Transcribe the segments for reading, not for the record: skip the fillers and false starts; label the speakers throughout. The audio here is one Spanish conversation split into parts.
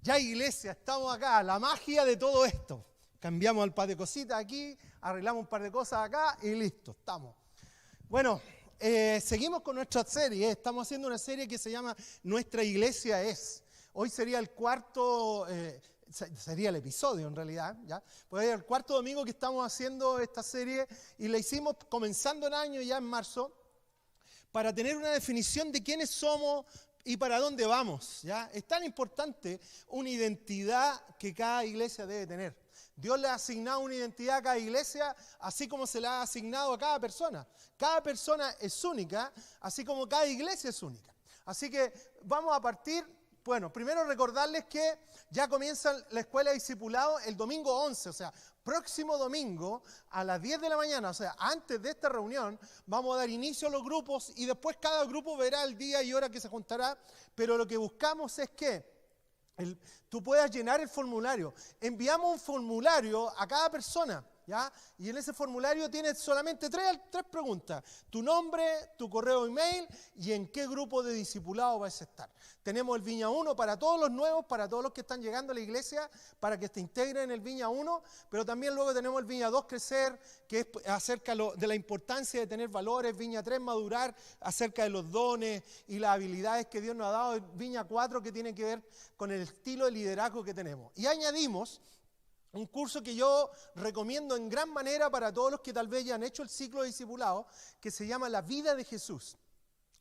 Speaker 1: Ya iglesia, estamos acá, la magia de todo esto. Cambiamos el par de cositas aquí, arreglamos un par de cosas acá y listo, estamos. Bueno, seguimos con nuestra serie. Estamos haciendo una serie que se llama Nuestra Iglesia Es. Hoy sería el cuarto, sería el episodio en realidad, ¿ya? Pues es el cuarto domingo que estamos haciendo esta serie y la hicimos comenzando el año ya en marzo para tener una definición de quiénes somos y para dónde vamos, ¿ya? Es tan importante una identidad que cada iglesia debe tener. Dios le ha asignado una identidad a cada iglesia, así como se la ha asignado a cada persona. Cada persona es única, así como cada iglesia es única. Así que vamos a partir, bueno, primero recordarles que ya comienza la escuela de discipulado el domingo 11, o sea, próximo domingo a las 10 de la mañana, o sea, antes de esta reunión, vamos a dar inicio a los grupos y después cada grupo verá el día y hora que se juntará, pero lo que buscamos es que tú puedas llenar el formulario. Enviamos un formulario a cada persona, ¿ya? Y en ese formulario tienes solamente tres preguntas. Tu nombre, tu correo email y en qué grupo de discipulado vas a estar. Tenemos el Viña 1 para todos los nuevos, para todos los que están llegando a la iglesia, para que te integren en el Viña 1, pero también luego tenemos el Viña 2 Crecer, que es acerca de la importancia de tener valores, Viña 3 Madurar, acerca de los dones y las habilidades que Dios nos ha dado, Viña 4 que tiene que ver con el estilo de liderazgo que tenemos. Y añadimos un curso que yo recomiendo en gran manera para todos los que tal vez ya han hecho el ciclo de discipulado, que se llama La Vida de Jesús.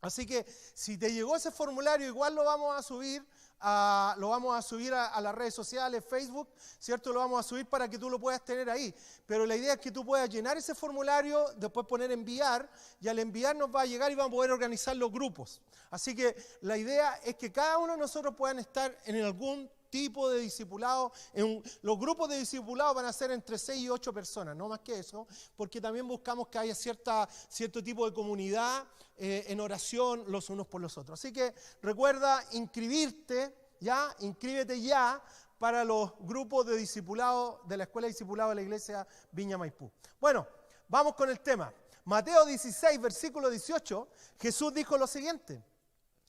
Speaker 1: Así que si te llegó ese formulario, igual lo vamos a subir a las redes sociales, Facebook, ¿cierto? Lo vamos a subir para que tú lo puedas tener ahí. Pero la idea es que tú puedas llenar ese formulario, después poner enviar, y al enviar nos va a llegar y vamos a poder organizar los grupos. Así que la idea es que cada uno de nosotros puedan estar en algún tipo de discipulado. Los grupos de discipulado van a ser entre 6 y 8 personas, no más que eso, porque también buscamos que haya cierto tipo de comunidad en oración los unos por los otros. Así que recuerda inscribirte ya para los grupos de discipulado de la Escuela de Discipulado de la Iglesia Viña Maipú. Bueno, vamos con el tema. Mateo 16, versículo 18, Jesús dijo lo siguiente.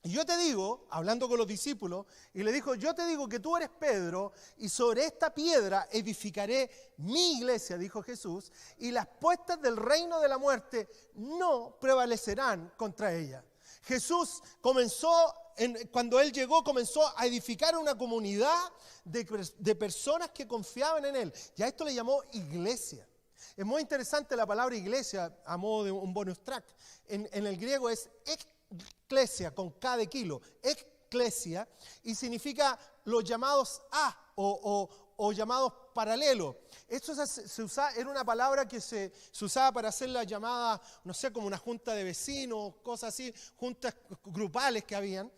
Speaker 1: Y yo te digo, hablando con los discípulos, y le dijo, yo te digo que tú eres Pedro, y sobre esta piedra edificaré mi iglesia, dijo Jesús, y las puertas del reino de la muerte no prevalecerán contra ella. Jesús cuando Él llegó, comenzó a edificar una comunidad de personas que confiaban en Él. Y a esto le llamó iglesia. Es muy interesante la palabra iglesia, a modo de un bonus track. En el griego es Eclesia, con K de kilo, eclesia, y significa los llamados a o llamados paralelos. Esto era una palabra que se usaba para hacer la llamada, no sé, como una junta de vecinos, cosas así, juntas grupales que habían.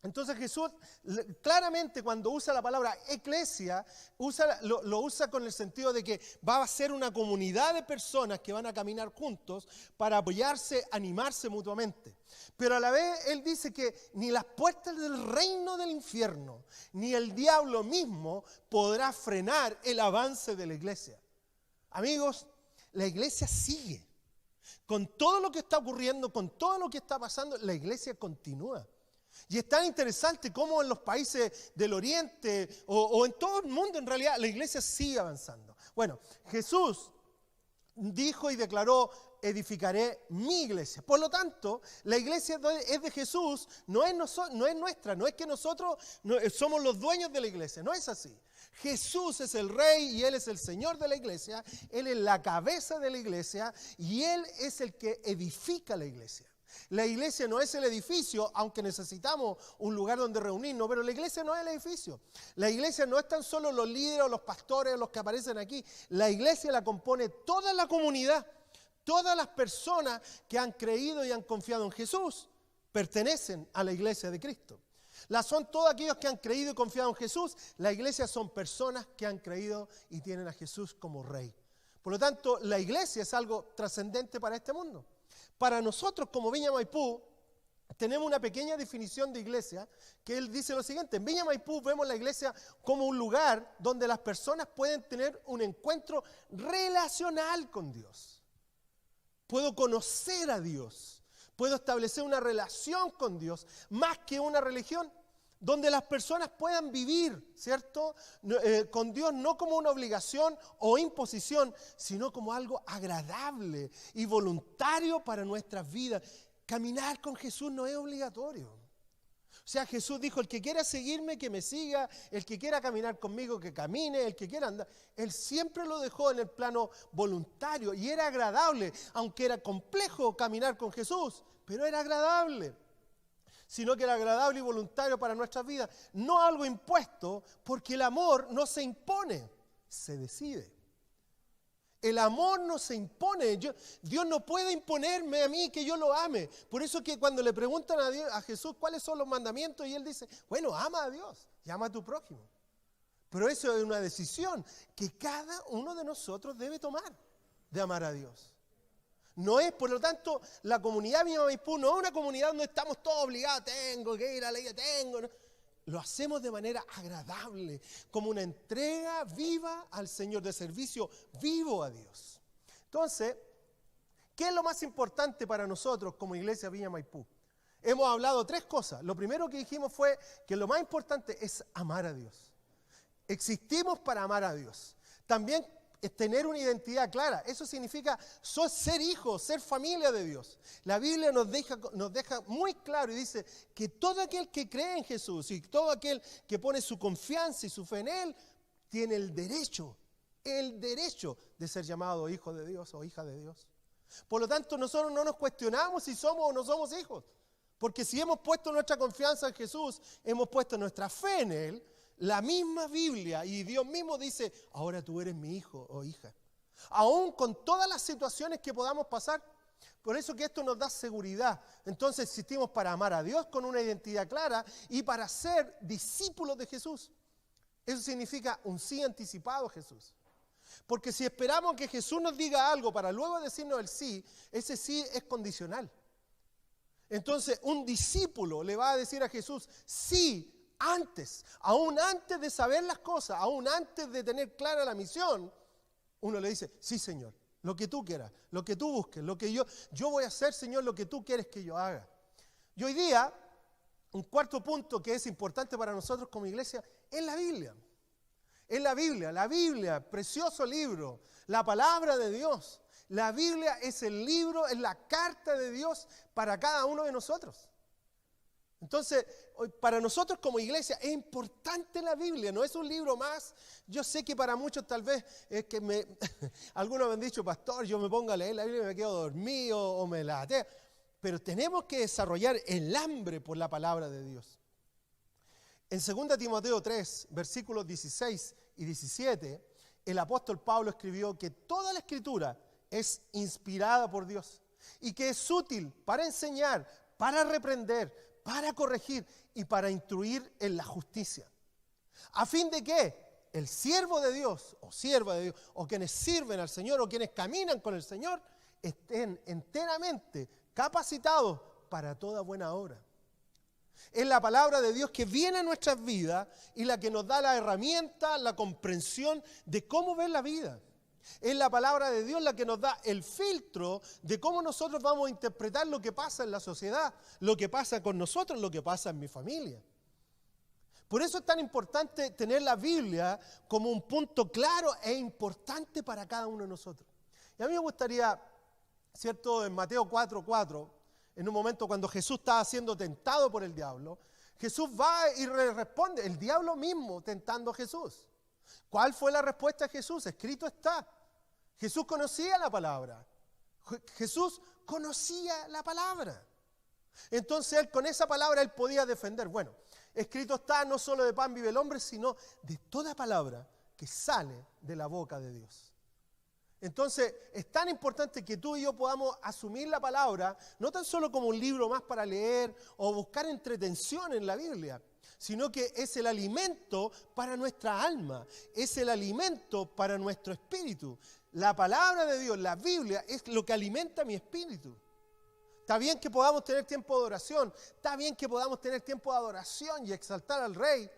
Speaker 1: Entonces Jesús claramente cuando usa la palabra eclesia, lo usa con el sentido de que va a ser una comunidad de personas que van a caminar juntos para apoyarse, animarse mutuamente. Pero a la vez Él dice que ni las puertas del reino del infierno, ni el diablo mismo podrá frenar el avance de la iglesia. Amigos, la iglesia sigue. Con todo lo que está ocurriendo, con todo lo que está pasando, la iglesia continúa. Y es tan interesante cómo en los países del Oriente o en todo el mundo en realidad la iglesia sigue avanzando. Bueno, Jesús dijo y declaró, edificaré mi iglesia. Por lo tanto, la iglesia es de Jesús, no es nuestra, no es que nosotros somos los dueños de la iglesia, no es así. Jesús es el Rey y Él es el Señor de la iglesia, Él es la cabeza de la iglesia y Él es el que edifica la iglesia. La iglesia no es el edificio, aunque necesitamos un lugar donde reunirnos, pero la iglesia no es el edificio. La iglesia no es tan solo los líderes o los pastores o los que aparecen aquí. La iglesia la compone toda la comunidad. Todas las personas que han creído y han confiado en Jesús pertenecen a la iglesia de Cristo. Son todos aquellos que han creído y confiado en Jesús. La iglesia son personas que han creído y tienen a Jesús como Rey. Por lo tanto, la iglesia es algo trascendente para este mundo. Para nosotros como Viña Maipú, tenemos una pequeña definición de iglesia que él dice lo siguiente. En Viña Maipú vemos la iglesia como un lugar donde las personas pueden tener un encuentro relacional con Dios. Puedo conocer a Dios, puedo establecer una relación con Dios, más que una religión. donde las personas puedan vivir, ¿cierto? Con Dios no como una obligación o imposición, sino como algo agradable y voluntario para nuestras vidas. Caminar con Jesús no es obligatorio. O sea, Jesús dijo, el que quiera seguirme, que me siga, el que quiera caminar conmigo, que camine, el que quiera andar. Él siempre lo dejó en el plano voluntario y era agradable, aunque era complejo caminar con Jesús, pero era agradable. Sino que era agradable y voluntario para nuestras vidas, no algo impuesto, porque el amor no se impone, se decide. El amor no se impone. Dios no puede imponerme a mí que yo lo ame. Por eso que cuando le preguntan a Jesús cuáles son los mandamientos, y Él dice, bueno, ama a Dios y ama a tu prójimo. Pero eso es una decisión que cada uno de nosotros debe tomar, de amar a Dios. No es, por lo tanto, la comunidad Viña Maipú no es una comunidad donde estamos todos obligados, tengo que ir a la iglesia, ¿no? Lo hacemos de manera agradable, como una entrega viva al Señor, de servicio vivo a Dios. Entonces, ¿qué es lo más importante para nosotros como Iglesia Viña Maipú? Hemos hablado tres cosas. Lo primero que dijimos fue que lo más importante es amar a Dios. Existimos para amar a Dios. También es tener una identidad clara. Eso significa ser hijos, ser familia de Dios. La Biblia nos deja muy claro y dice que todo aquel que cree en Jesús y todo aquel que pone su confianza y su fe en Él, tiene el derecho de ser llamado hijo de Dios o hija de Dios. Por lo tanto, nosotros no nos cuestionamos si somos o no somos hijos. Porque si hemos puesto nuestra confianza en Jesús, hemos puesto nuestra fe en Él. La misma Biblia y Dios mismo dice, ahora tú eres mi hijo o hija. Aún con todas las situaciones que podamos pasar, por eso que esto nos da seguridad. Entonces existimos para amar a Dios con una identidad clara y para ser discípulos de Jesús. Eso significa un sí anticipado a Jesús. Porque si esperamos que Jesús nos diga algo para luego decirnos el sí, ese sí es condicional. Entonces un discípulo le va a decir a Jesús, sí, aún antes de saber las cosas, aún antes de tener clara la misión, uno le dice, sí Señor, lo que tú quieras, lo que tú busques, lo que yo voy a hacer, Señor, lo que tú quieres que yo haga. Y hoy día, un cuarto punto que es importante para nosotros como iglesia, es la Biblia. Es la Biblia, precioso libro, la palabra de Dios. La Biblia es el libro, es la carta de Dios para cada uno de nosotros. Entonces, para nosotros como iglesia es importante la Biblia, no es un libro más. Yo sé que para muchos tal vez es que algunos me han dicho, pastor, yo me pongo a leer la Biblia y me quedo dormido o me lateo. Pero tenemos que desarrollar el hambre por la palabra de Dios. En 2 Timoteo 3, versículos 16 y 17, el apóstol Pablo escribió que toda la Escritura es inspirada por Dios y que es útil para enseñar, para reprender, para corregir y para instruir en la justicia. A fin de que el siervo de Dios o sierva de Dios o quienes sirven al Señor o quienes caminan con el Señor estén enteramente capacitados para toda buena obra. Es la palabra de Dios que viene a nuestras vidas y la que nos da la herramienta, la comprensión de cómo ver la vida. Es la palabra de Dios la que nos da el filtro de cómo nosotros vamos a interpretar lo que pasa en la sociedad, lo que pasa con nosotros, lo que pasa en mi familia. Por eso es tan importante tener la Biblia como un punto claro e importante para cada uno de nosotros. Y a mí me gustaría, ¿cierto? En Mateo 4:4, en un momento cuando Jesús estaba siendo tentado por el diablo, Jesús va y responde, el diablo mismo tentando a Jesús. ¿Cuál fue la respuesta de Jesús? Escrito está. Jesús conocía la palabra. Jesús conocía la palabra. Entonces él con esa palabra él podía defender. Bueno, escrito está, no solo de pan vive el hombre, sino de toda palabra que sale de la boca de Dios. Entonces es tan importante que tú y yo podamos asumir la palabra, no tan solo como un libro más para leer o buscar entretención en la Biblia, sino que es el alimento para nuestra alma, es el alimento para nuestro espíritu. La palabra de Dios, la Biblia, es lo que alimenta mi espíritu. Está bien que podamos tener tiempo de oración, está bien que podamos tener tiempo de adoración y exaltar al Rey,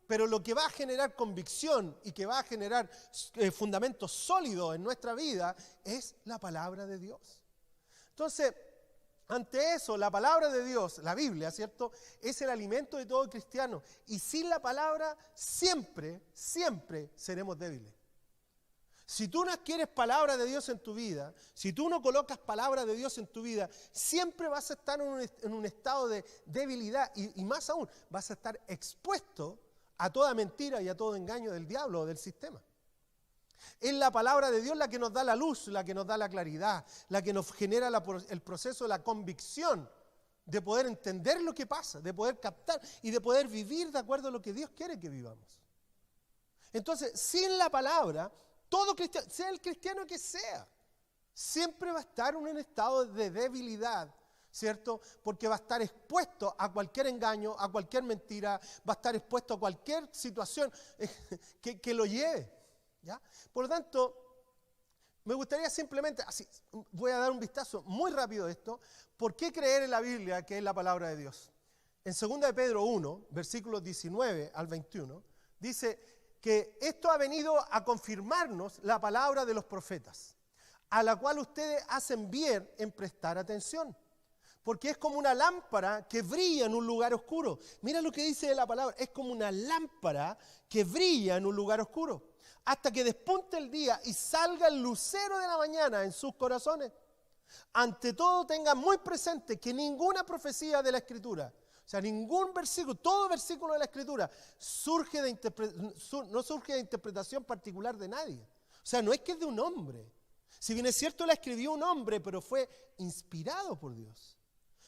Speaker 1: pero lo que va a generar convicción y que va a generar fundamentos sólidos en nuestra vida es la palabra de Dios. Entonces, Ante eso, la palabra de Dios, la Biblia, ¿cierto?, es el alimento de todo cristiano. Y sin la palabra, siempre, siempre seremos débiles. Si tú no adquieres palabra de Dios en tu vida, si tú no colocas palabra de Dios en tu vida, siempre vas a estar en un estado de debilidad y más aún, vas a estar expuesto a toda mentira y a todo engaño del diablo o del sistema. Es la palabra de Dios la que nos da la luz, la que nos da la claridad, la que nos genera el proceso de la convicción, de poder entender lo que pasa, de poder captar y de poder vivir de acuerdo a lo que Dios quiere que vivamos. Entonces, sin la palabra, todo cristiano, sea el cristiano que sea, siempre va a estar en un estado de debilidad, ¿cierto? Porque va a estar expuesto a cualquier engaño, a cualquier mentira, va a estar expuesto a cualquier situación que lo lleve. ¿Ya? Por lo tanto, me gustaría simplemente, así, voy a dar un vistazo muy rápido a esto. ¿Por qué creer en la Biblia, que es la palabra de Dios? En 2 de Pedro 1, versículos 19 al 21, dice que esto ha venido a confirmarnos la palabra de los profetas, a la cual ustedes hacen bien en prestar atención, porque es como una lámpara que brilla en un lugar oscuro. Mira lo que dice la palabra, es como una lámpara que brilla en un lugar oscuro, hasta que despunte el día y salga el lucero de la mañana en sus corazones. Ante todo, tengan muy presente que ninguna profecía de la Escritura, o sea, ningún versículo, todo versículo de la Escritura, no surge de interpretación particular de nadie. O sea, no es que es de un hombre. Si bien es cierto, la escribió un hombre, pero fue inspirado por Dios.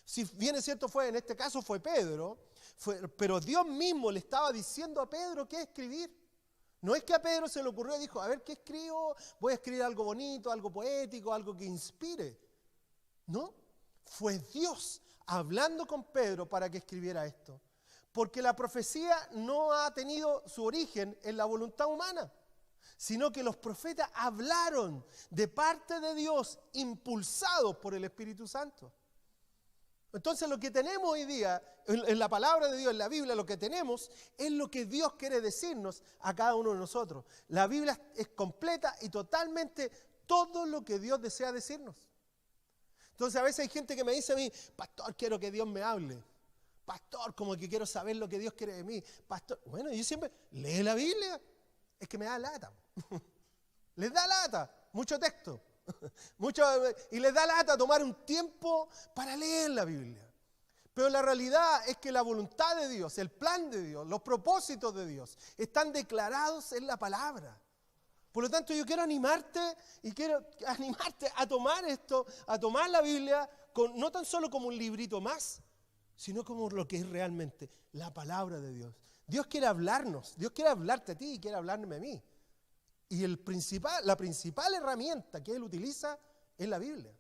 Speaker 1: Si bien es cierto, en este caso fue Pedro, pero Dios mismo le estaba diciendo a Pedro qué escribir. No es que a Pedro se le ocurrió y dijo, a ver, ¿qué escribo? Voy a escribir algo bonito, algo poético, algo que inspire. No, fue Dios hablando con Pedro para que escribiera esto. Porque la profecía no ha tenido su origen en la voluntad humana, sino que los profetas hablaron de parte de Dios, impulsados por el Espíritu Santo. Entonces lo que tenemos hoy día, en la palabra de Dios, en la Biblia, lo que tenemos es lo que Dios quiere decirnos a cada uno de nosotros. La Biblia es completa y totalmente todo lo que Dios desea decirnos. Entonces a veces hay gente que me dice a mí, pastor, quiero que Dios me hable. Pastor, como que quiero saber lo que Dios quiere de mí. Pastor, bueno, yo siempre, lee la Biblia. Es que me da lata. Les da lata, mucho texto. Y les da lata tomar un tiempo para leer la Biblia. Pero la realidad es que la voluntad de Dios, el plan de Dios, los propósitos de Dios están declarados en la palabra. Por lo tanto, yo quiero animarte a tomar esto, a tomar la Biblia, no tan solo como un librito más, sino como lo que es realmente la palabra de Dios. Dios quiere hablarnos, Dios quiere hablarte a ti y quiere hablarme a mí. Y la principal herramienta que Él utiliza es la Biblia.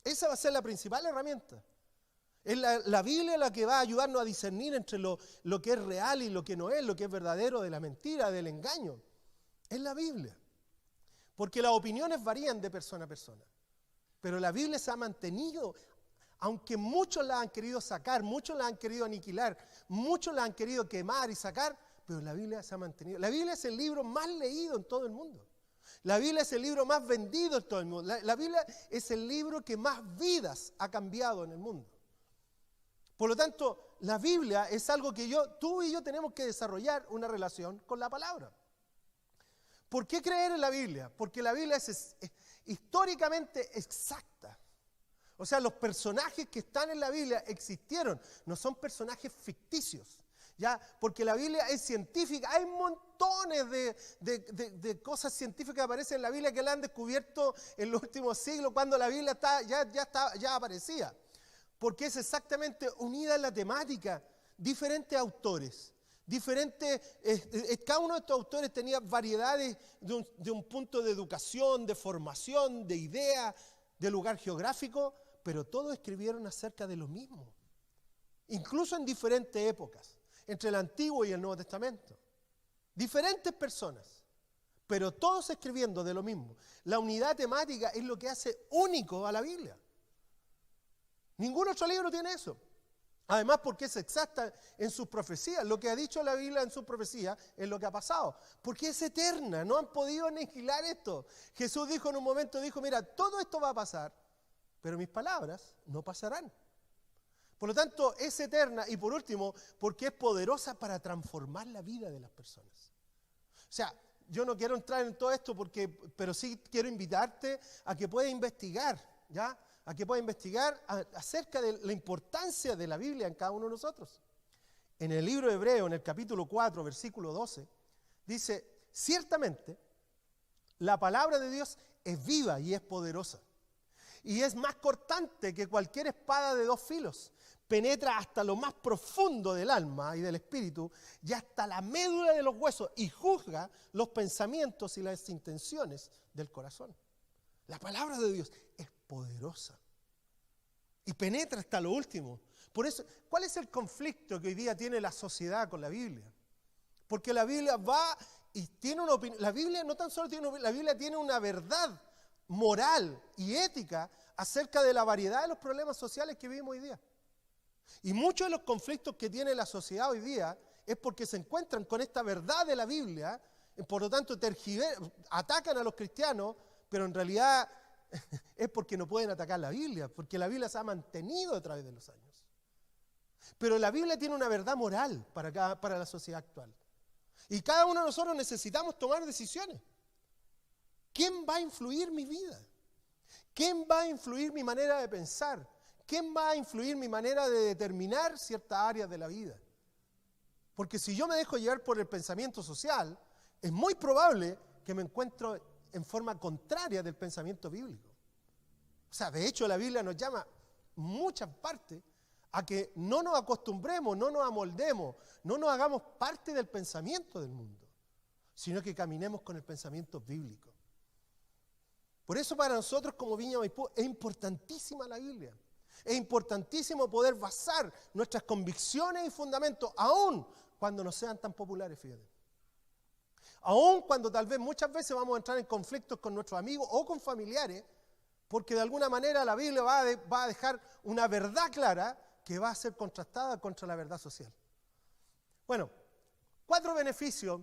Speaker 1: Esa va a ser la principal herramienta. Es la Biblia la que va a ayudarnos a discernir entre lo que es real y lo que no es, lo que es verdadero de la mentira, del engaño. Es la Biblia. Porque las opiniones varían de persona a persona. Pero la Biblia se ha mantenido, aunque muchos la han querido sacar, muchos la han querido aniquilar, muchos la han querido quemar y sacar, pero la Biblia se ha mantenido. La Biblia es el libro más leído en todo el mundo. La Biblia es el libro más vendido en todo el mundo. La Biblia es el libro que más vidas ha cambiado en el mundo. Por lo tanto, la Biblia es algo que tú y yo tenemos que desarrollar una relación con la palabra. ¿Por qué creer en la Biblia? Porque la Biblia es históricamente exacta. O sea, los personajes que están en la Biblia existieron, no son personajes ficticios. ¿Ya? Porque la Biblia es científica, hay montones de cosas científicas que aparecen en la Biblia que la han descubierto en los últimos siglos, cuando la Biblia ya aparecía. Porque es exactamente unida en la temática, diferentes autores, cada uno de estos autores tenía variedades de un punto de educación, de formación, de idea, de lugar geográfico, pero todos escribieron acerca de lo mismo, incluso en diferentes épocas, entre el Antiguo y el Nuevo Testamento. Diferentes personas, pero todos escribiendo de lo mismo. La unidad temática es lo que hace único a la Biblia. Ningún otro libro tiene eso. Además, porque es exacta en sus profecías. Lo que ha dicho la Biblia en sus profecías es lo que ha pasado. Porque es eterna, no han podido aniquilar esto. Jesús dijo en un momento, mira, todo esto va a pasar, pero mis palabras no pasarán. Por lo tanto, es eterna y por último, porque es poderosa para transformar la vida de las personas. O sea, yo no quiero entrar en todo esto pero sí quiero invitarte a que puedas investigar, ¿ya? A que puedas investigar acerca de la importancia de la Biblia en cada uno de nosotros. En el libro de Hebreo, en el capítulo 4, versículo 12, dice, ciertamente, la palabra de Dios es viva y es poderosa. Y es más cortante que cualquier espada de dos filos. Penetra hasta lo más profundo del alma y del espíritu y hasta la médula de los huesos y juzga los pensamientos y las intenciones del corazón. La palabra de Dios es poderosa y penetra hasta lo último. Por eso, ¿cuál es el conflicto que hoy día tiene la sociedad con la Biblia? Porque la Biblia va y tiene una opinión. La Biblia no tan solo la Biblia tiene una verdad moral y ética acerca de la variedad de los problemas sociales que vivimos hoy día. Y muchos de los conflictos que tiene la sociedad hoy día es porque se encuentran con esta verdad de la Biblia, y por lo tanto atacan a los cristianos, pero en realidad es porque no pueden atacar la Biblia, porque la Biblia se ha mantenido a través de los años. Pero la Biblia tiene una verdad moral para la sociedad actual. Y cada uno de nosotros necesitamos tomar decisiones. ¿Quién va a influir mi vida? ¿Quién va a influir mi manera de pensar? ¿Quién va a influir mi manera de determinar ciertas áreas de la vida? Porque si yo me dejo llevar por el pensamiento social, es muy probable que me encuentro en forma contraria del pensamiento bíblico. O sea, de hecho la Biblia nos llama muchas partes a que no nos acostumbremos, no nos amoldemos, no nos hagamos parte del pensamiento del mundo, sino que caminemos con el pensamiento bíblico. Por eso para nosotros como Viña Maipú es importantísima la Biblia. Es importantísimo poder basar nuestras convicciones y fundamentos, aun cuando no sean tan populares, fíjate. Aun cuando tal vez muchas veces vamos a entrar en conflictos con nuestros amigos o con familiares, porque de alguna manera la Biblia va a dejar una verdad clara que va a ser contrastada contra la verdad social. Bueno, cuatro beneficios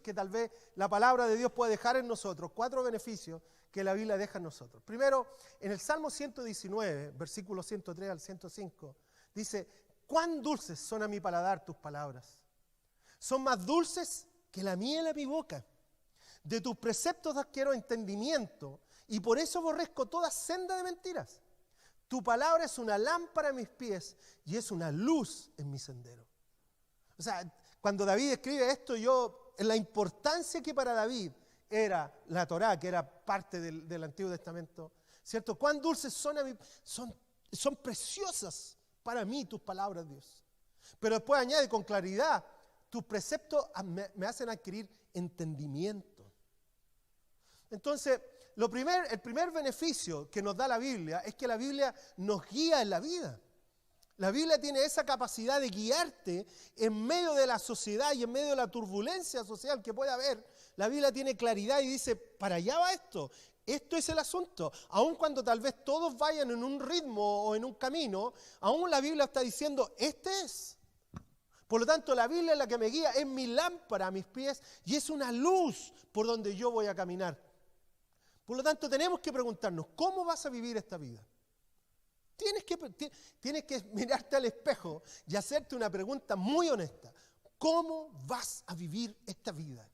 Speaker 1: que tal vez la palabra de Dios puede dejar en nosotros, cuatro beneficios que la Biblia deja en nosotros. Primero, en el Salmo 119, versículos 103 al 105, dice, cuán dulces son a mi paladar tus palabras. Son más dulces que la miel a mi boca. De tus preceptos adquiero entendimiento y por eso aborrezco toda senda de mentiras. Tu palabra es una lámpara a mis pies y es una luz en mi sendero. O sea, cuando David escribe esto, en la importancia que para David era la Torá, que era parte del Antiguo Testamento, ¿cierto? Cuán dulces son preciosas para mí tus palabras, Dios. Pero después añade con claridad, tus preceptos me hacen adquirir entendimiento. Entonces, el primer beneficio que nos da la Biblia es que la Biblia nos guía en la vida. La Biblia tiene esa capacidad de guiarte en medio de la sociedad y en medio de la turbulencia social que puede haber. La Biblia tiene claridad y dice, para allá va esto. Esto es el asunto. Aun cuando tal vez todos vayan en un ritmo o en un camino, aún la Biblia está diciendo, este es. Por lo tanto, la Biblia es la que me guía, es mi lámpara a mis pies y es una luz por donde yo voy a caminar. Por lo tanto, tenemos que preguntarnos, ¿cómo vas a vivir esta vida? Tienes que mirarte al espejo y hacerte una pregunta muy honesta. ¿Cómo vas a vivir esta vida?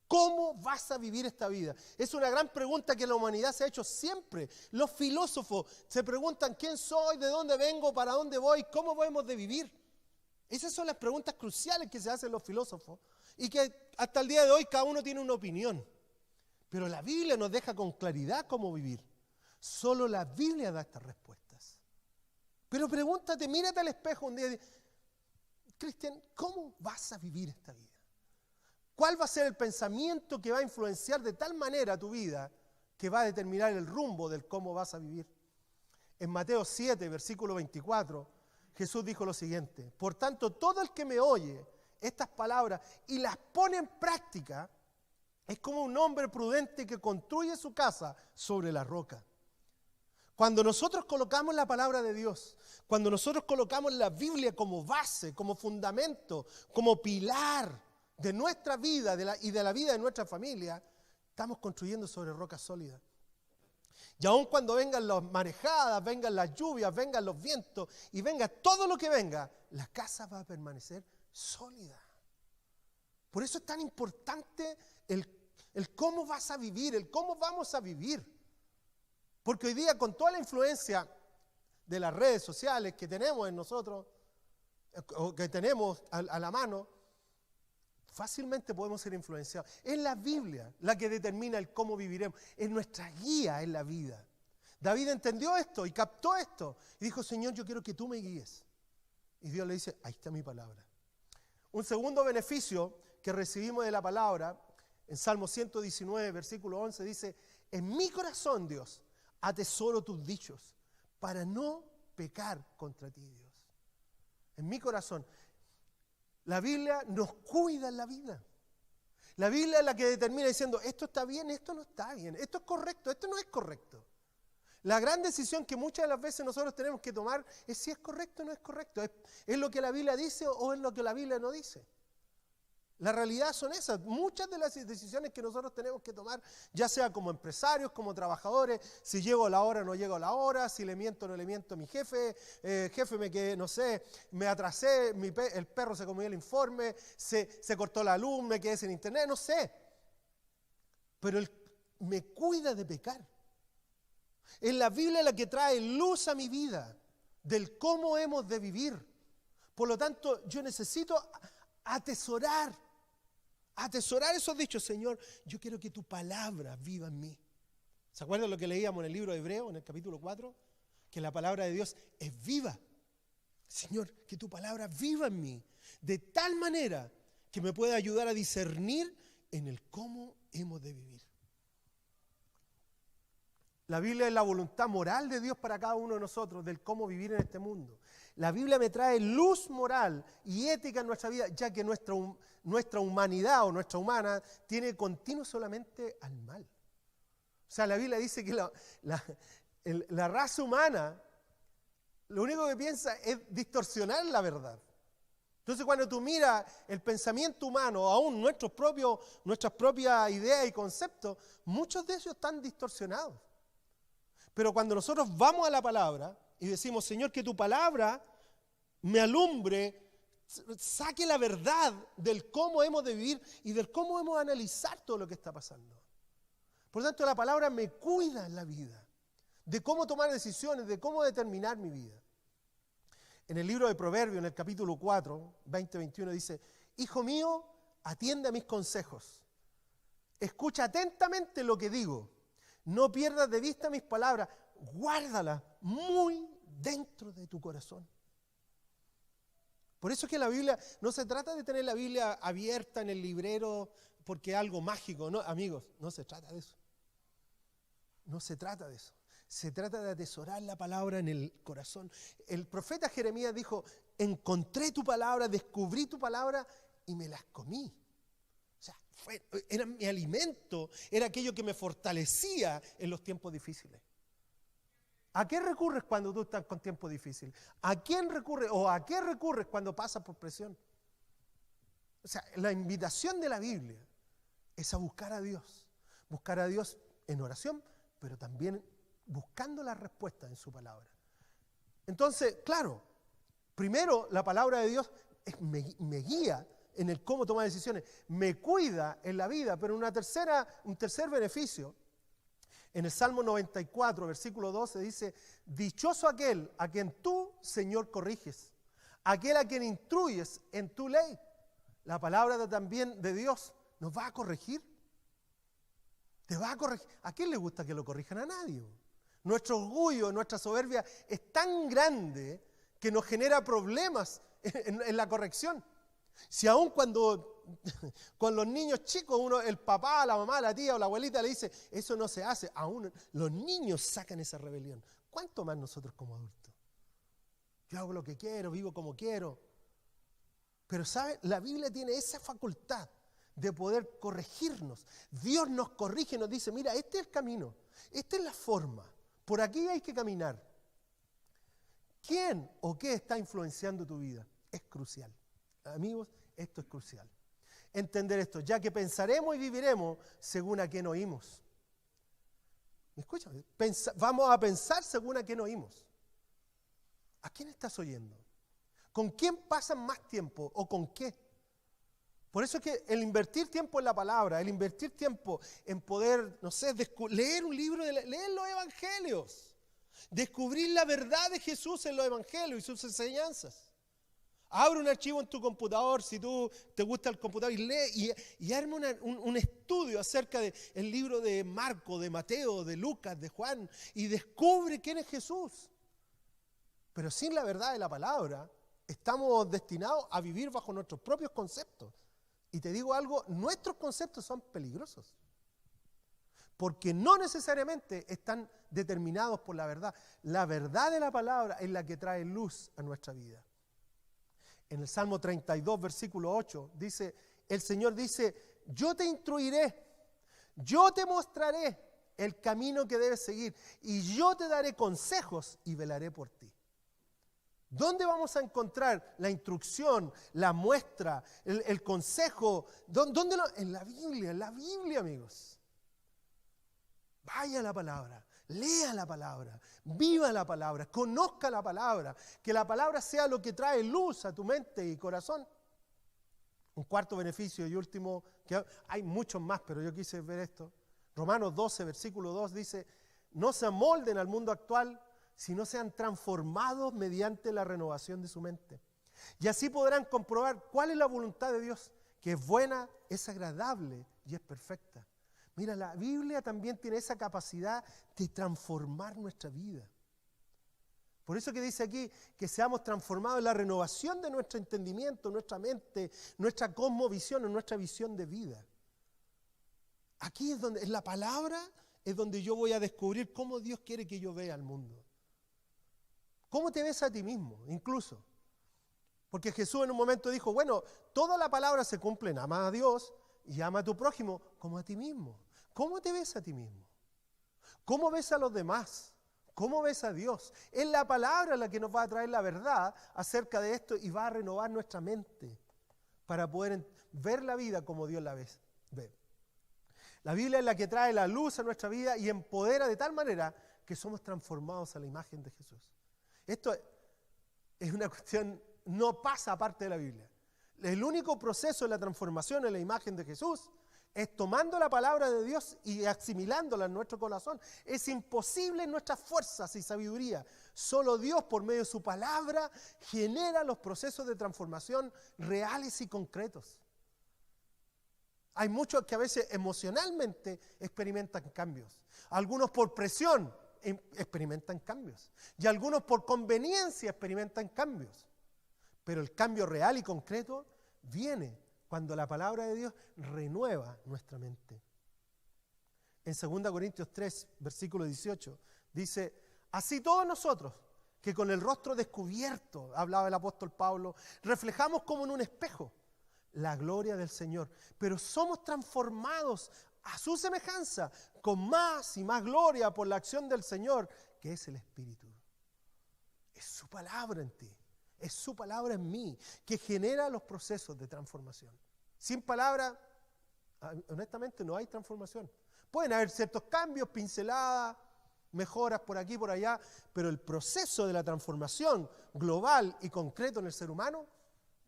Speaker 1: ¿Cómo vas a vivir esta vida? Es una gran pregunta que la humanidad se ha hecho siempre. Los filósofos se preguntan quién soy, de dónde vengo, para dónde voy, cómo hemos de vivir. Esas son las preguntas cruciales que se hacen los filósofos y que hasta el día de hoy cada uno tiene una opinión. Pero la Biblia nos deja con claridad cómo vivir. Solo la Biblia da estas respuestas. Pero pregúntate, mírate al espejo un día y dice, Cristian, ¿cómo vas a vivir esta vida? ¿Cuál va a ser el pensamiento que va a influenciar de tal manera tu vida que va a determinar el rumbo del cómo vas a vivir? En Mateo 7, versículo 24, Jesús dijo lo siguiente, por tanto, todo el que me oye estas palabras y las pone en práctica, es como un hombre prudente que construye su casa sobre la roca. Cuando nosotros colocamos la palabra de Dios, cuando nosotros colocamos la Biblia como base, como fundamento, como pilar de nuestra vida y de la vida de nuestra familia, estamos construyendo sobre roca sólida. Y aun cuando vengan las marejadas, vengan las lluvias, vengan los vientos y venga todo lo que venga, la casa va a permanecer sólida. Por eso es tan importante el cómo vas a vivir, el cómo vamos a vivir. Porque hoy día, con toda la influencia de las redes sociales que tenemos en nosotros, o que tenemos a la mano, fácilmente podemos ser influenciados. Es la Biblia la que determina el cómo viviremos. Es nuestra guía en la vida. David entendió esto y captó esto. Y dijo, Señor, yo quiero que tú me guíes. Y Dios le dice, ahí está mi palabra. Un segundo beneficio que recibimos de la palabra, en Salmo 119, versículo 11, dice, en mi corazón, Dios, atesoro tus dichos, para no pecar contra ti, Dios. En mi corazón. La Biblia nos cuida en la vida. La Biblia es la que determina diciendo, esto está bien, esto no está bien, esto es correcto, esto no es correcto. La gran decisión que muchas de las veces nosotros tenemos que tomar es si es correcto o no es correcto. ¿Es lo que la Biblia dice o es lo que la Biblia no dice? La realidad son esas. Muchas de las decisiones que nosotros tenemos que tomar, ya sea como empresarios, como trabajadores, si llego a la hora o no llego a la hora, si le miento o no le miento a mi jefe, jefe me quedé, no sé, me atrasé, el perro se comió el informe, se cortó la luz, me quedé sin internet, no sé. Pero Él me cuida de pecar. Es la Biblia la que trae luz a mi vida, del cómo hemos de vivir. Por lo tanto, yo necesito atesorar esos dichos. Señor, yo quiero que tu palabra viva en mí. ¿Se acuerdan lo que leíamos en el libro de Hebreos, en el capítulo 4? Que la palabra de Dios es viva. Señor, que tu palabra viva en mí, de tal manera que me pueda ayudar a discernir en el cómo hemos de vivir. La Biblia es la voluntad moral de Dios para cada uno de nosotros, del cómo vivir en este mundo. La Biblia me trae luz moral y ética en nuestra vida, ya que nuestra humanidad o nuestra humana tiene continuo solamente al mal. O sea, la Biblia dice que la raza humana lo único que piensa es distorsionar la verdad. Entonces, cuando tú miras el pensamiento humano, aún nuestras propias ideas y conceptos, muchos de ellos están distorsionados. Pero cuando nosotros vamos a la palabra y decimos, Señor, que tu palabra me alumbre, saque la verdad del cómo hemos de vivir y del cómo hemos de analizar todo lo que está pasando. Por lo tanto, la palabra me cuida en la vida, de cómo tomar decisiones, de cómo determinar mi vida. En el libro de Proverbios, en el capítulo 4, 20-21, dice, Hijo mío, atiende a mis consejos, escucha atentamente lo que digo, no pierdas de vista mis palabras, guárdalas muy dentro de tu corazón. Por eso es que la Biblia, no se trata de tener la Biblia abierta en el librero porque es algo mágico, no, amigos, no se trata de eso. No se trata de eso. Se trata de atesorar la palabra en el corazón. El profeta Jeremías dijo, encontré tu palabra, descubrí tu palabra y me las comí. O sea, era mi alimento, era aquello que me fortalecía en los tiempos difíciles. ¿A qué recurres cuando tú estás con tiempos difíciles? ¿A quién recurres o a qué recurres cuando pasas por presión? O sea, la invitación de la Biblia es a buscar a Dios en oración, pero también buscando la respuesta en su palabra. Tercero, claro, primero la palabra de Dios me guía en el cómo tomar decisiones, me cuida en la vida, pero un tercer beneficio, en el Salmo 94, versículo 12, dice, dichoso aquel a quien tú, Señor, corriges, aquel a quien instruyes en tu ley. La palabra también de Dios nos va a corregir. Te va a corregir. ¿A quién le gusta que lo corrijan? A nadie. Nuestro orgullo, nuestra soberbia es tan grande que nos genera problemas en la corrección. Si aún cuando con los niños chicos, el papá, la mamá, la tía o la abuelita le dice, eso no se hace, aún los niños sacan esa rebelión. ¿Cuánto más nosotros como adultos? Yo hago lo que quiero, vivo como quiero. Pero ¿sabe? La Biblia tiene esa facultad de poder corregirnos. Dios nos corrige y nos dice, mira, este es el camino, esta es la forma, por aquí hay que caminar. ¿Quién o qué está influenciando tu vida? Es crucial. Amigos, esto es crucial. Entender esto, ya que pensaremos y viviremos según a quien oímos. Escúchame, vamos a pensar según a quién oímos. ¿A quién estás oyendo? ¿Con quién pasas más tiempo o con qué? Por eso es que el invertir tiempo en la palabra, el invertir tiempo en poder, no sé, leer un libro, leer los evangelios, descubrir la verdad de Jesús en los evangelios y sus enseñanzas. Abre un archivo en tu computador, si tú te gusta el computador, y lee y arma un estudio acerca del libro de Marco, de Mateo, de Lucas, de Juan, y descubre quién es Jesús. Pero sin la verdad de la palabra, estamos destinados a vivir bajo nuestros propios conceptos. Y te digo algo, nuestros conceptos son peligrosos. Porque no necesariamente están determinados por la verdad. La verdad de la palabra es la que trae luz a nuestra vida. En el Salmo 32, versículo 8, dice, el Señor dice, yo te instruiré, yo te mostraré el camino que debes seguir y yo te daré consejos y velaré por ti. ¿Dónde vamos a encontrar la instrucción, la muestra, el consejo? ¿Dónde en la Biblia, amigos. Vaya a la palabra. Lea la palabra, viva la palabra, conozca la palabra, que la palabra sea lo que trae luz a tu mente y corazón. Un cuarto beneficio y último, que hay muchos más, pero yo quise ver esto. Romanos 12, versículo 2 dice, no se amolden al mundo actual, sino sean transformados mediante la renovación de su mente. Y así podrán comprobar cuál es la voluntad de Dios, que es buena, es agradable y es perfecta. Mira, la Biblia también tiene esa capacidad de transformar nuestra vida. Por eso que dice aquí que seamos transformados en la renovación de nuestro entendimiento, nuestra mente, nuestra cosmovisión, nuestra visión de vida. Aquí es donde, en la palabra, es donde yo voy a descubrir cómo Dios quiere que yo vea al mundo. ¿Cómo te ves a ti mismo, incluso? Porque Jesús en un momento dijo, bueno, toda la palabra se cumple en ama a Dios y ama a tu prójimo como a ti mismo. ¿Cómo te ves a ti mismo? ¿Cómo ves a los demás? ¿Cómo ves a Dios? Es la palabra la que nos va a traer la verdad acerca de esto y va a renovar nuestra mente para poder ver la vida como Dios la ve. La Biblia es la que trae la luz a nuestra vida y empodera de tal manera que somos transformados a la imagen de Jesús. Esto es una cuestión, no pasa aparte de la Biblia. El único proceso de la transformación en la imagen de Jesús es tomando la palabra de Dios y asimilándola en nuestro corazón. Es imposible en nuestras fuerzas y sabiduría. Solo Dios, por medio de su palabra, genera los procesos de transformación reales y concretos. Hay muchos que a veces emocionalmente experimentan cambios. Algunos por presión experimentan cambios. Y algunos por conveniencia experimentan cambios. Pero el cambio real y concreto viene cuando la palabra de Dios renueva nuestra mente. En 2 Corintios 3, versículo 18, dice, así todos nosotros, que con el rostro descubierto, hablaba el apóstol Pablo, reflejamos como en un espejo la gloria del Señor, pero somos transformados a su semejanza, con más y más gloria por la acción del Señor, que es el Espíritu. Es su palabra en ti. Es su palabra en mí que genera los procesos de transformación. Sin palabra, honestamente, no hay transformación. Pueden haber ciertos cambios, pinceladas, mejoras por aquí y por allá, pero el proceso de la transformación global y concreto en el ser humano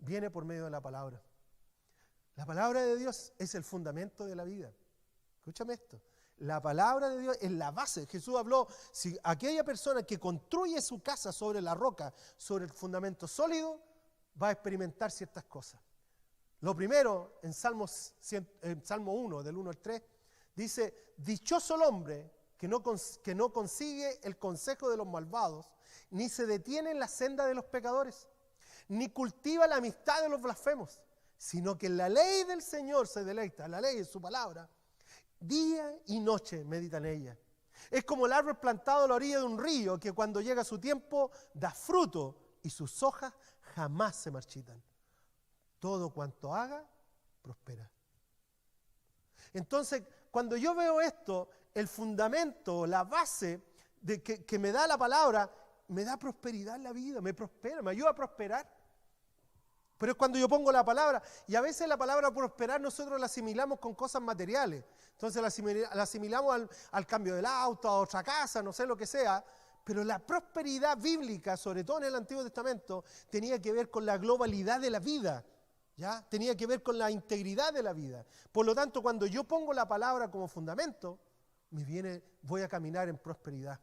Speaker 1: viene por medio de la palabra. La palabra de Dios es el fundamento de la vida. Escúchame esto. La palabra de Dios es la base. Jesús habló, si aquella persona que construye su casa sobre la roca, sobre el fundamento sólido, va a experimentar ciertas cosas. Lo primero, en Salmo 1, del 1 al 3, dice, dichoso el hombre que no consigue el consejo de los malvados, ni se detiene en la senda de los pecadores, ni cultiva la amistad de los blasfemos, sino que en la ley del Señor se deleita, la ley es su palabra, día y noche medita en ella. Es como el árbol plantado a la orilla de un río que cuando llega su tiempo da fruto y sus hojas jamás se marchitan. Todo cuanto haga, prospera. Entonces, cuando yo veo esto, el fundamento, la base de que me da la palabra, me da prosperidad en la vida, me prospera, me ayuda a prosperar. pero es cuando yo pongo la palabra. Y a veces la palabra prosperar nosotros la asimilamos con cosas materiales. Entonces la asimilamos al cambio del auto, a otra casa, no sé lo que sea. Pero la prosperidad bíblica, sobre todo en el Antiguo Testamento, tenía que ver con la globalidad de la vida, ¿ya? Tenía que ver con la integridad de la vida. Por lo tanto, cuando yo pongo la palabra como fundamento, voy a caminar en prosperidad.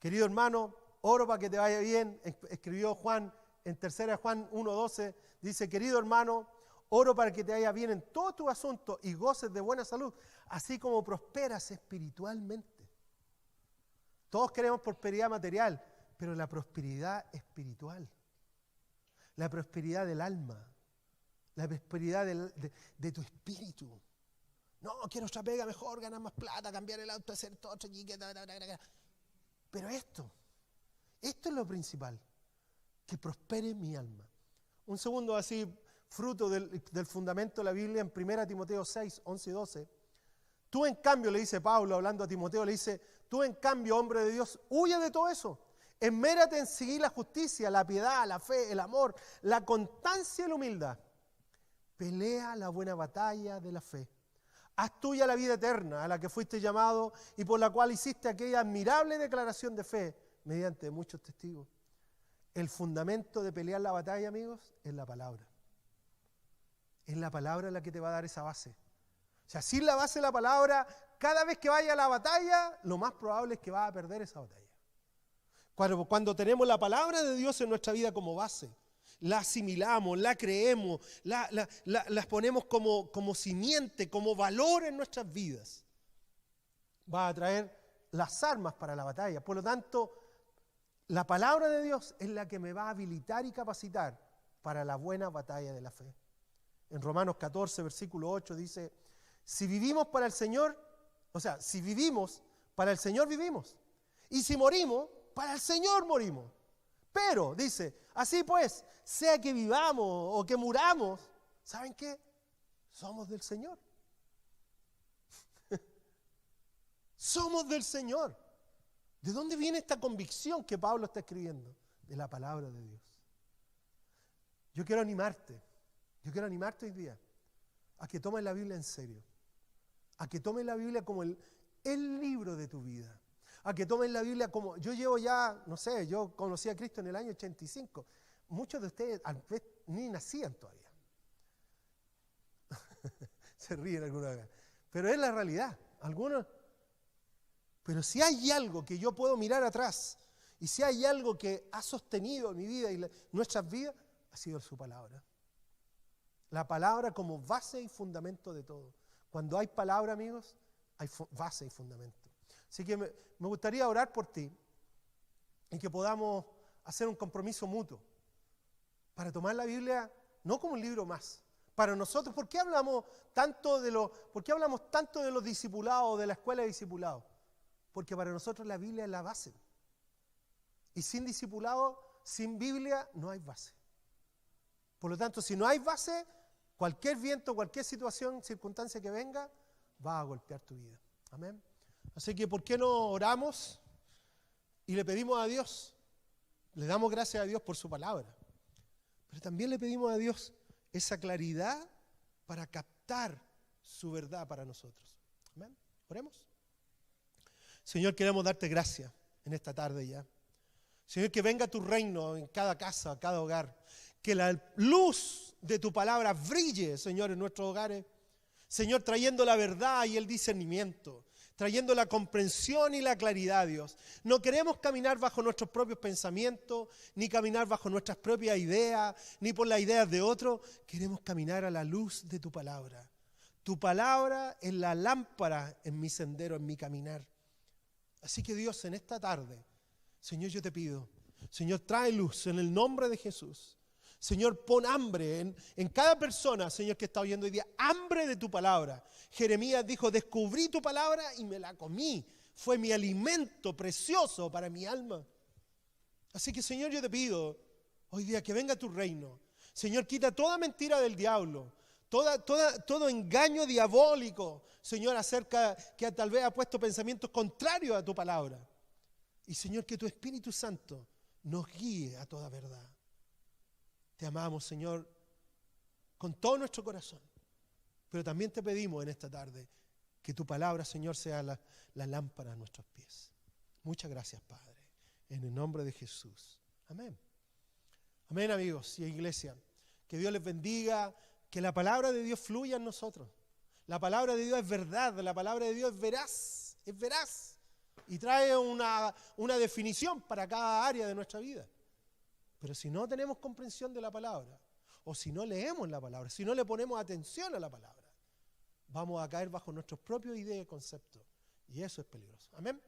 Speaker 1: Querido hermano, oro para que te vaya bien. Escribió Juan en 3 Juan 1:12, dice: querido hermano, oro para que te vaya bien en todos tus asuntos y goces de buena salud, así como prosperas espiritualmente. Todos queremos prosperidad material, pero la prosperidad espiritual, la prosperidad del alma, la prosperidad de tu espíritu. No, quiero otra pega mejor, ganar más plata, cambiar el auto, hacer todo. Pero esto es lo principal, que prospere mi alma. Un segundo así, fruto del fundamento de la Biblia, en 1 Timoteo 6, 11 y 12. Tú en cambio, le dice Pablo, hablando a Timoteo, le dice: tú en cambio, hombre de Dios, huye de todo eso. Esmérate en seguir la justicia, la piedad, la fe, el amor, la constancia y la humildad. Pelea la buena batalla de la fe. Haz tuya la vida eterna a la que fuiste llamado y por la cual hiciste aquella admirable declaración de fe mediante muchos testigos. El fundamento de pelear la batalla, amigos, es la palabra. Es la palabra la que te va a dar esa base. O sea, sin la base de la palabra, cada vez que vaya a la batalla, lo más probable es que vas a perder esa batalla. Cuando tenemos la palabra de Dios en nuestra vida como base, la asimilamos, la creemos, las ponemos como simiente, como valor en nuestras vidas, va a traer las armas para la batalla. Por lo tanto, la palabra de Dios es la que me va a habilitar y capacitar para la buena batalla de la fe. En Romanos 14, versículo 8 dice: si vivimos para el Señor, si vivimos, para el Señor vivimos. Y si morimos, para el Señor morimos. Pero, dice, así pues, sea que vivamos o que muramos, ¿saben qué? Somos del Señor. Somos del Señor. ¿De dónde viene esta convicción que Pablo está escribiendo? De la palabra de Dios. Yo quiero animarte hoy día a que tomes la Biblia en serio, a que tomes la Biblia como el libro de tu vida, a que tomes la Biblia como, yo llevo ya, no sé, yo conocí a Cristo en el año 85, muchos de ustedes ni nacían todavía. Se ríen algunos acá, pero es la realidad, algunos. Pero si hay algo que yo puedo mirar atrás, y si hay algo que ha sostenido mi vida y nuestras vidas, ha sido su palabra. La palabra como base y fundamento de todo. Cuando hay palabra, amigos, hay base y fundamento. Así que me gustaría orar por ti y que podamos hacer un compromiso mutuo para tomar la Biblia no como un libro más. Para nosotros, ¿por qué hablamos tanto de los discipulados, de la escuela de discipulados? Porque para nosotros la Biblia es la base. Y sin discipulado, sin Biblia, no hay base. Por lo tanto, si no hay base, cualquier viento, cualquier situación, circunstancia que venga, va a golpear tu vida. Amén. Así que, ¿por qué no oramos y le pedimos a Dios? Le damos gracias a Dios por su palabra. Pero también le pedimos a Dios esa claridad para captar su verdad para nosotros. Amén. Oremos. Señor, queremos darte gracias en esta tarde ya. Señor, que venga tu reino en cada casa, cada hogar. Que la luz de tu palabra brille, Señor, en nuestros hogares. Señor, trayendo la verdad y el discernimiento, trayendo la comprensión y la claridad, Dios. No queremos caminar bajo nuestros propios pensamientos, ni caminar bajo nuestras propias ideas, ni por las ideas de otros. Queremos caminar a la luz de tu palabra. Tu palabra es la lámpara en mi sendero, en mi caminar. Así que Dios, en esta tarde, Señor, yo te pido, Señor, trae luz en el nombre de Jesús. Señor, pon hambre en cada persona, Señor, que está oyendo hoy día, hambre de tu palabra. Jeremías dijo, descubrí tu palabra y me la comí. Fue mi alimento precioso para mi alma. Así que, Señor, yo te pido hoy día que venga tu reino. Señor, quita toda mentira del diablo, todo engaño diabólico, Señor, acerca que tal vez ha puesto pensamientos contrarios a tu palabra. Y, Señor, que tu Espíritu Santo nos guíe a toda verdad. Te amamos, Señor, con todo nuestro corazón. Pero también te pedimos en esta tarde que tu palabra, Señor, sea la lámpara a nuestros pies. Muchas gracias, Padre. En el nombre de Jesús. Amén. Amén, amigos y iglesia. Que Dios les bendiga, que la palabra de Dios fluya en nosotros. La palabra de Dios es verdad, la palabra de Dios es veraz. Y trae una definición para cada área de nuestra vida. Pero si no tenemos comprensión de la palabra, o si no leemos la palabra, si no le ponemos atención a la palabra, vamos a caer bajo nuestros propios ideas y conceptos. Y eso es peligroso. Amén.